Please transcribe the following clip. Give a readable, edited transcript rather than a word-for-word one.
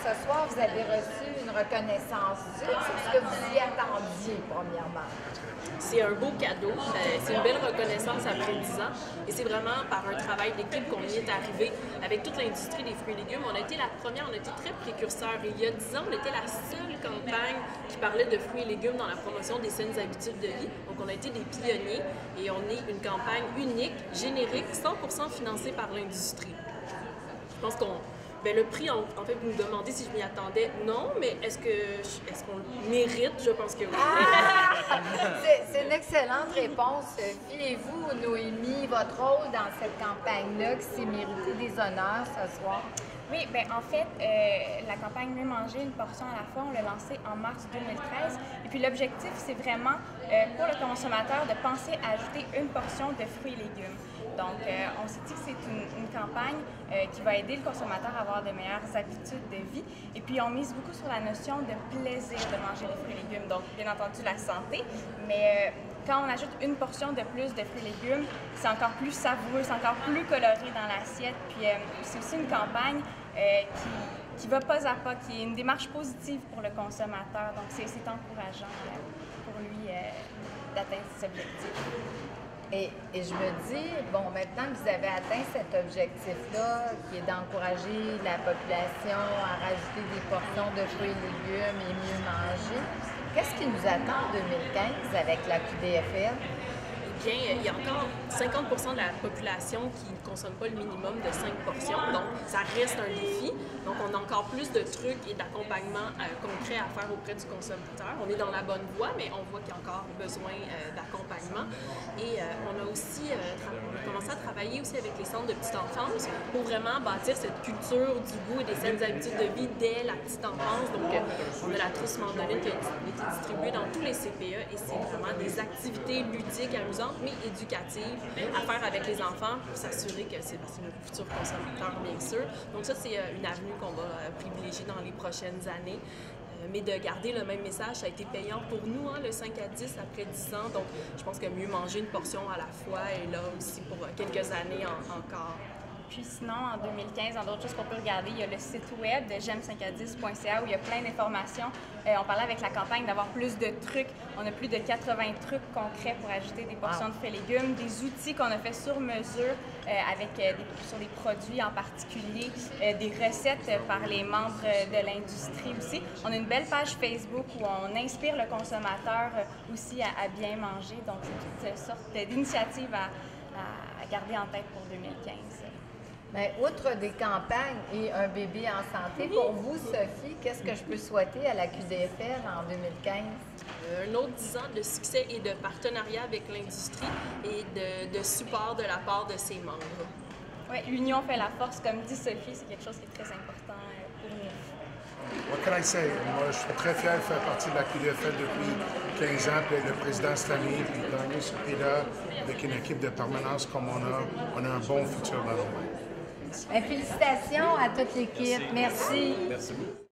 Ce soir, vous avez reçu une reconnaissance due. Est-ce que vous y attendiez, premièrement? C'est un beau cadeau. C'est une belle reconnaissance après 10 ans. Et c'est vraiment par un travail d'équipe qu'on y est arrivé avec toute l'industrie des fruits et légumes. On a été la première, on a été très précurseurs. Il y a 10 ans, on était la seule campagne qui parlait de fruits et légumes dans la promotion des saines habitudes de vie. Donc, on a été des pionniers et on est une campagne unique, générique, 100% financée par l'industrie. Je pense qu'on... Bien, le prix, en fait, vous me demandez si je m'y attendais. Non, mais est-ce qu'on le mérite? Je pense que oui. C'est une excellente réponse, Sophie. Et vous, Noémie, votre rôle dans cette campagne-là qui s'est mérité des honneurs ce soir? Oui, bien en fait, la campagne Mieux manger une portion à la fois, on l'a lancée en mars 2013. Et puis l'objectif, c'est vraiment pour le consommateur de penser à ajouter une portion de fruits et légumes. Donc, on s'est dit que c'est une campagne qui va aider le consommateur à avoir de meilleures habitudes de vie. Et puis, on mise beaucoup sur la notion de plaisir de manger les fruits et légumes. Donc, bien entendu, la santé, mais quand on ajoute une portion de plus de fruits et légumes, c'est encore plus savoureux, c'est encore plus coloré dans l'assiette. Puis, c'est aussi une campagne qui va pas à pas, qui est une démarche positive pour le consommateur. Donc, c'est encourageant pour lui d'atteindre ses objectifs. Et je me dis, bon, maintenant que vous avez atteint cet objectif-là, qui est d'encourager la population à rajouter des portions de fruits et légumes et mieux manger, qu'est-ce qui nous attend en 2015 avec la QDFL? Bien, il y a encore 50% de la population qui ne consomme pas le minimum de 5 portions, donc ça reste un défi. Donc, on a encore plus de trucs et d'accompagnement concret à faire auprès du consommateur. On est dans la bonne voie, mais on voit qu'il y a encore besoin d'accompagnement. Et on a aussi commencé à travailler aussi avec les centres de petite enfance pour vraiment bâtir cette culture du goût et des saines habitudes de vie dès la petite enfance. Donc, on a la trousse mandoline qui a été distribuée dans tous les CPE et c'est vraiment des activités ludiques, amusantes, mais éducatives à faire avec les enfants pour s'assurer que c'est le futur consommateur, bien sûr. Donc ça, c'est une avenue qu'on va privilégier dans les prochaines années. Mais de garder le même message, ça a été payant pour nous, hein, le 5 à 10 après 10 ans. Donc, je pense que mieux manger une portion à la fois est là aussi pour quelques années encore. Puis sinon, en 2015, dans d'autres choses qu'on peut regarder, il y a le site web de gem5à10.ca où il y a plein d'informations. On parlait avec la campagne d'avoir plus de trucs. On a plus de 80 trucs concrets pour ajouter des portions de fruits et légumes, des outils qu'on a fait sur mesure sur des produits en particulier, des recettes par les membres de l'industrie aussi. On a une belle page Facebook où on inspire le consommateur aussi à bien manger. Donc, c'est toute sorte d'initiatives à garder en tête pour 2015. Bien, outre des campagnes et un bébé en santé, pour vous, Sophie, qu'est-ce que je peux souhaiter à la QDFL en 2015? Un autre 10 ans de succès et de partenariat avec l'industrie et de support de la part de ses membres. Oui, l'union fait la force, comme dit Sophie, c'est quelque chose qui est très important pour nous. What can I say? Moi, je suis très fier de faire partie de la QDFL depuis 15 ans, puis le président Stanley, puis gagner ce prix-là avec une équipe de permanence comme on a un bon futur dans le monde. Félicitations à toute l'équipe. Merci. Merci beaucoup.